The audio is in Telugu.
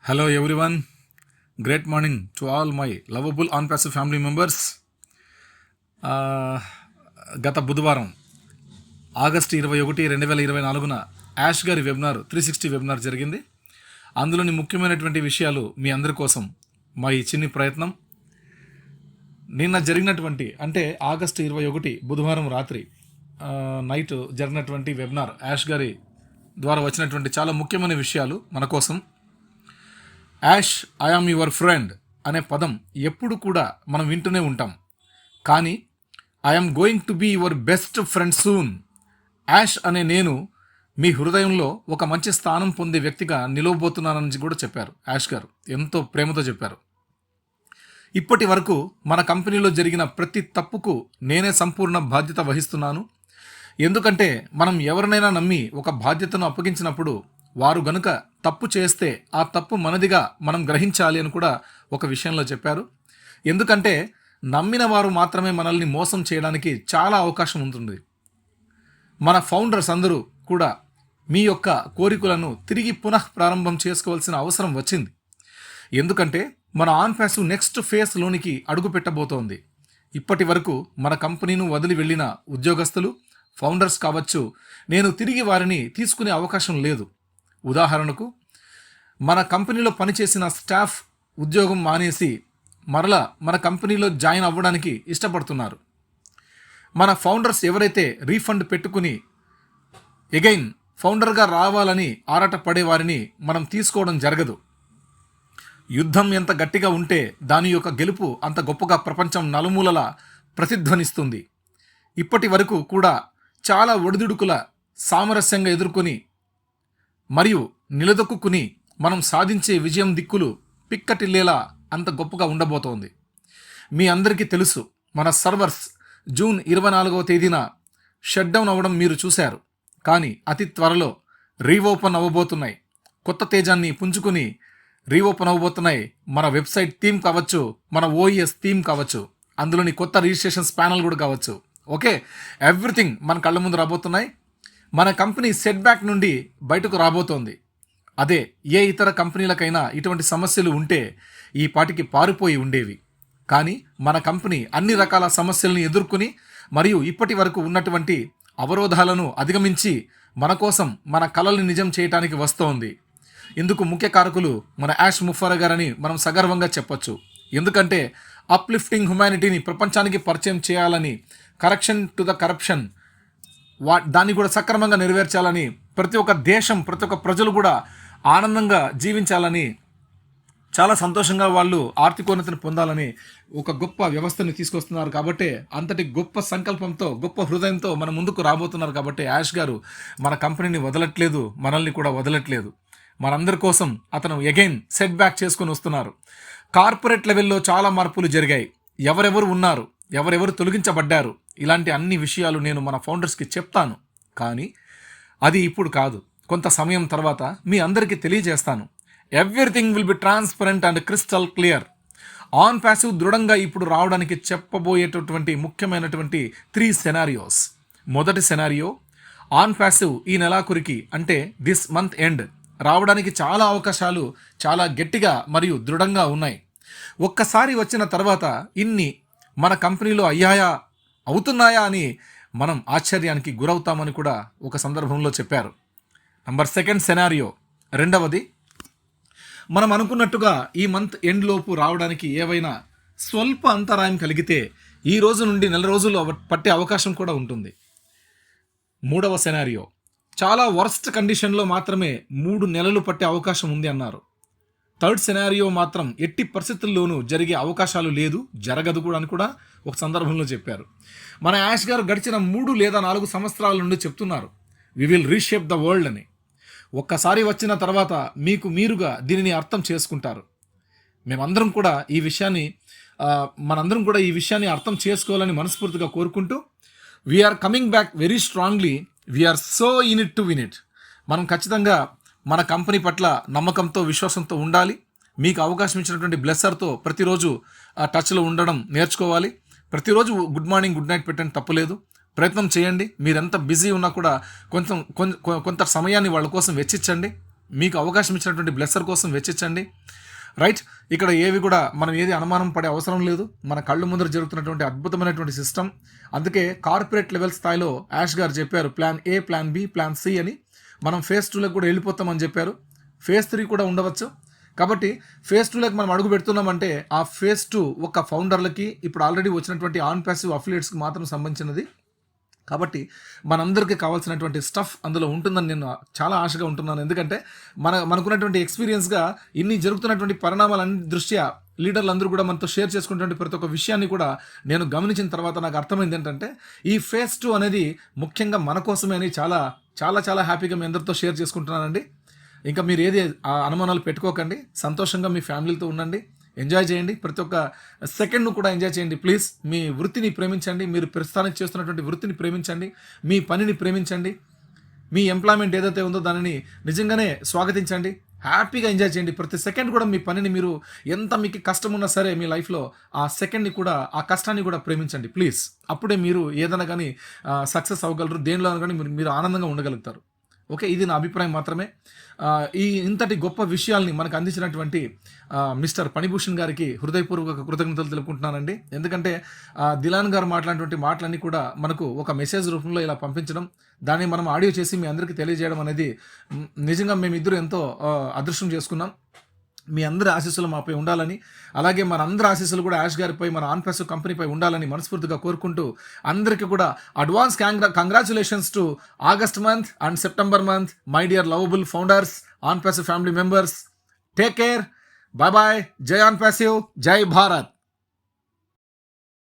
Hello everyone. Great morning to all my lovable on-passive family members. గత బుధవారం ఆగస్టు 21, 2024 యాష్ గారి వెబినార్ 360 వెబినార్ జరిగింది. అందులోని ముఖ్యమైనటువంటి విషయాలు మీ అందరి కోసం మా ఈ చిన్ని ప్రయత్నం. నిన్న జరిగినటువంటి అంటే ఆగస్టు 21 బుధవారం రాత్రి నైట్ జరిగినటువంటి వెబినార్ యాష్ గారి ద్వారా వచ్చినటువంటి చాలా ముఖ్యమైన విషయాలు మన కోసం. Yash I am your friend అనే పదం ఎప్పుడు కూడా మనం వింటూనే ఉంటాం. కానీ I am going to be your best friend soon. Yash అనే నేను మీ హృదయంలో ఒక మంచి స్థానం పొందే వ్యక్తిగా నిలవబోతున్నానని కూడా చెప్పారు. యాష్ గారు ఎంతో ప్రేమతో చెప్పారు. ఇప్పటి వరకు మన కంపెనీలో జరిగిన ప్రతి తప్పుకు నేనే సంపూర్ణ బాధ్యత వహిస్తున్నాను. ఎందుకంటే మనం ఎవరినైనా నమ్మి ఒక బాధ్యతను అప్పగించినప్పుడు వారు గనుక తప్పు చేస్తే ఆ తప్పు మనదిగా మనం గ్రహించాలి అని కూడా ఒక విషయంలో చెప్పారు. ఎందుకంటే నమ్మిన వారు మాత్రమే మనల్ని మోసం చేయడానికి చాలా అవకాశం ఉంటుంది. మన ఫౌండర్స్ అందరూ కూడా మీ యొక్క కోరికలను తిరిగి పునః ప్రారంభం చేసుకోవాల్సిన అవసరం వచ్చింది. ఎందుకంటే మన ఆన్ ప్యాసివ్ నెక్స్ట్ ఫేజ్లోనికి అడుగు పెట్టబోతోంది. ఇప్పటి వరకు మన కంపెనీను వదిలి వెళ్ళిన ఉద్యోగస్తులు ఫౌండర్స్ కావచ్చు, నేను తిరిగి వారిని తీసుకునే అవకాశం లేదు. ఉదాహరణకు మన కంపెనీలో పనిచేసిన స్టాఫ్ ఉద్యోగం మానేసి మరలా మన కంపెనీలో జాయిన్ అవ్వడానికి ఇష్టపడుతున్నారు. మన ఫౌండర్స్ ఎవరైతే రీఫండ్ పెట్టుకుని ఎగైన్ ఫౌండర్గా రావాలని ఆరాట పడే వారిని మనం తీసుకోవడం జరగదు. యుద్ధం ఎంత గట్టిగా ఉంటే దాని యొక్క గెలుపు అంత గొప్పగా ప్రపంచం నలుమూలలా ప్రతిధ్వనిస్తుంది. ఇప్పటి వరకు కూడా చాలా ఒడిదుడుకుల సామరస్యంగా ఎదుర్కొని మరియు నిలదొక్కుని మనం సాధించే విజయం దిక్కులు పిక్కటిల్లేలా అంత గొప్పగా ఉండబోతోంది. మీ అందరికీ తెలుసు, మన సర్వర్స్ జూన్ 24వ తేదీన షట్ డౌన్ అవ్వడం మీరు చూశారు. కానీ అతి త్వరలో రీఓపెన్ అవ్వబోతున్నాయి. కొత్త తేజాన్ని పుంజుకుని రీఓపెన్ అవ్వబోతున్నాయి. మన వెబ్సైట్ థీమ్ కావచ్చు, మన ఓఈఎస్ థీమ్ కావచ్చు, అందులోని కొత్త రిజిస్ట్రేషన్స్ ప్యానల్ కూడా కావచ్చు. ఓకే, ఎవ్రీథింగ్ మన కళ్ళ ముందు రాబోతున్నాయి. మన కంపెనీ సెట్ బ్యాక్ నుండి బయటకు రాబోతోంది. అదే ఏ ఇతర కంపెనీలకైనా ఇటువంటి సమస్యలు ఉంటే ఈ పాటికి పారిపోయి ఉండేవి. కానీ మన కంపెనీ అన్ని రకాల సమస్యలను ఎదుర్కొని మరియు ఇప్పటి వరకు ఉన్నటువంటి అవరోధాలను అధిగమించి మన కోసం మన కలల్ని నిజం చేయడానికి వస్తోంది. ఇందుకు ముఖ్య కారకులు మన యాష్ ముఫారా గారని మనం సగర్వంగా చెప్పొచ్చు. ఎందుకంటే అప్లిఫ్టింగ్ హ్యుమానిటీని ప్రపంచానికి పరిచయం చేయాలని, కరెక్షన్ టు ద కరప్షన్ దాన్ని కూడా సక్రమంగా నెరవేర్చాలని, ప్రతి ఒక్క దేశం ప్రతి ఒక్క ప్రజలు కూడా ఆనందంగా జీవించాలని, చాలా సంతోషంగా వాళ్ళు ఆర్థికోన్నతిని పొందాలని ఒక గొప్ప వ్యవస్థని తీసుకొస్తున్నారు. కాబట్టి అంతటి గొప్ప సంకల్పంతో గొప్ప హృదయంతో మన ముందుకు రాబోతున్నారు. కాబట్టి యాష్ గారు మన కంపెనీని వదలట్లేదు, మనల్ని కూడా వదలట్లేదు. మనందరి కోసం అతను అగైన్ సెట్ బ్యాక్ చేసుకొని వస్తున్నారు. కార్పొరేట్ లెవెల్లో చాలా మార్పులు జరిగాయి. ఎవరెవరు ఉన్నారు, ఎవరెవరు తొలగించబడ్డారు, ఇలాంటి అన్ని విషయాలు నేను మన ఫౌండర్స్కి చెప్తాను. కానీ అది ఇప్పుడు కాదు, కొంత సమయం తర్వాత మీ అందరికీ తెలియజేస్తాను. Everything will be transparent and crystal clear. On passive దృఢంగా ఇప్పుడు రావడానికి చెప్పబోయేటటువంటి ముఖ్యమైనటువంటి 3 సెనారియోస్. మొదటి సెనారియో, ఆన్ ప్యాసివ్ ఈ నెలాఖరికి అంటే దిస్ మంత్ ఎండ్ రావడానికి చాలా అవకాశాలు చాలా గట్టిగా మరియు దృఢంగా ఉన్నాయి. ఒక్కసారి వచ్చిన తర్వాత ఇన్ని మన కంపెనీలో అవుతున్నాయా అని మనం ఆశ్చర్యానికి గురవుతామని కూడా ఒక సందర్భంలో చెప్పారు. నంబర్ 2 సెనారియో, రెండవది, మనం అనుకున్నట్టుగా ఈ మంత్ ఎండ్ లోపు రావడానికి ఏవైనా స్వల్ప అంతరాయం కలిగితే ఈ రోజు నుండి నెల రోజులు పట్టే అవకాశం కూడా ఉంటుంది. మూడవ సెనారియో, చాలా వర్స్ట్ కండిషన్లో మాత్రమే 3 నెలలు పట్టే అవకాశం ఉంది అన్నారు. థర్డ్ సెనారియో మాత్రం ఎట్టి పరిస్థితుల్లోనూ జరిగే అవకాశాలు లేదు, జరగదు కూడా అని కూడా ఒక సందర్భంలో చెప్పారు. మన యాష్ గారు గడిచిన 3 లేదా 4 సంవత్సరాల నుండి చెప్తున్నారు, we will reshape the world అని. ఒక్కసారి వచ్చిన తర్వాత మీకు మీరుగా దీనిని అర్థం చేసుకుంటారు. మనందరం కూడా ఈ విషయాన్ని అర్థం చేసుకోవాలని మనస్ఫూర్తిగా కోరుకుంటూ, we're coming back very strongly, we're so in it to win it. మనం ఖచ్చితంగా మన కంపెనీ పట్ల నమ్మకంతో విశ్వాసంతో ఉండాలి. మీకు అవకాశం ఇచ్చినటువంటి బ్లెస్సర్తో ప్రతిరోజు టచ్లో ఉండడం నేర్చుకోవాలి. ప్రతిరోజు గుడ్ మార్నింగ్ గుడ్ నైట్ పెట్టండి, తప్పులేదు. ప్రయత్నం చేయండి. మీరెంత బిజీ ఉన్నా కూడా కొంత సమయాన్ని వాళ్ళ కోసం వెచ్చించండి. మీకు అవకాశం ఇచ్చినటువంటి బ్లెస్సర్ కోసం వెచ్చించండి. రైట్, ఇక్కడ ఏవి కూడా మనం ఏది అనుమానం పడే అవసరం లేదు. మన కళ్ళు ముందర జరుగుతున్నటువంటి అద్భుతమైనటువంటి సిస్టమ్. అందుకే కార్పొరేట్ లెవెల్ స్థాయిలో యాష్ గారు చెప్పారు plan A, plan B, plan C అని. మనం ఫేజ్ 2లకు కూడా వెళ్ళిపోతామని చెప్పారు. ఫేజ్ 3 కూడా ఉండవచ్చు. కాబట్టి ఫేజ్ 2లకు మనం అడుగు పెడుతున్నామంటే ఆ ఫేజ్ 2 ఒక ఫౌండర్లకి ఇప్పుడు ఆల్రెడీ వచ్చినటువంటి ఆన్ ప్యాసివ్ అఫిలియేట్స్కి మాత్రం సంబంధించినది. కాబట్టి మనందరికీ కావాల్సినటువంటి స్టఫ్ అందులో ఉంటుందని నేను చాలా ఆశగా ఉంటున్నాను. ఎందుకంటే మనకున్నటువంటి ఎక్స్పీరియన్స్గా ఇన్ని జరుగుతున్నటువంటి పరిణామాలన్నీ దృష్ట్యా లీడర్లు అందరూ కూడా మనతో షేర్ చేసుకున్నటువంటి ప్రతి ఒక్క విషయాన్ని కూడా నేను గమనించిన తర్వాత నాకు అర్థమైంది ఏంటంటే ఈ ఫేజ్ 2 అనేది ముఖ్యంగా మన కోసమే అని చాలా చాలా చాలా హ్యాపీగా మీ అందరితో షేర్ చేసుకుంటున్నానండి. ఇంకా మీరు ఏది అనుమానాలు పెట్టుకోకండి, సంతోషంగా మీ ఫ్యామిలీతో ఉండండి, ఎంజాయ్ చేయండి, ప్రతి ఒక్క సెకండ్ను కూడా ఎంజాయ్ చేయండి. ప్లీజ్ మీ వృత్తిని ప్రేమించండి, మీరు ప్రస్తుతానికి చేస్తున్నటువంటి వృత్తిని ప్రేమించండి, మీ పనిని ప్రేమించండి, మీ ఎంప్లాయ్మెంట్ ఏదైతే ఉందో దానిని నిజంగానే స్వాగతించండి, హ్యాపీగా ఎంజాయ్ చేయండి. ప్రతి సెకండ్ కూడా మీ పనిని మీరు ఎంత మీకు కష్టం ఉన్నా సరే మీ లైఫ్లో ఆ సెకండ్ని కూడా ఆ కష్టాన్ని కూడా ప్రేమించండి ప్లీజ్. అప్పుడే మీరు ఏదైనా కానీ సక్సెస్ అవ్వగలరు, దేనిలో కానీ మీరు ఆనందంగా ఉండగలుగుతారు. ఓకే, ఇది నా అభిప్రాయం మాత్రమే. ఈ ఇంతటి గొప్ప విషయాల్ని మనకు అందించినటువంటి మిస్టర్ పణిభూషణ్ గారికి హృదయపూర్వక కృతజ్ఞతలు తెలుపుకుంటున్నానండి. ఎందుకంటే దిలాన్ గారు మాట్లాడినటువంటి మాటలన్నీ కూడా మనకు ఒక మెసేజ్ రూపంలో ఇలా పంపించడం, దాన్ని మనం ఆడియో చేసి మీ అందరికీ తెలియజేయడం అనేది నిజంగా మేమిద్దరు ఎంతో అదృష్టం చేసుకున్నాం. మీ అందరి ఆశీస్సులు మాపై ఉండాలని, అలాగే మన అందరి ఆశీస్సులు కూడా యాష్ గారిపై, మన ఆన్ ప్యాసివ్ కంపెనీపై ఉండాలని మనస్ఫూర్తిగా కోరుకుంటూ అందరికీ కూడా advance congratulations to August month and September month my dear lovable founders, OnPassive family members. Take care, bye bye, జై ఆన్ ప్యాసివ్, జై భారత్.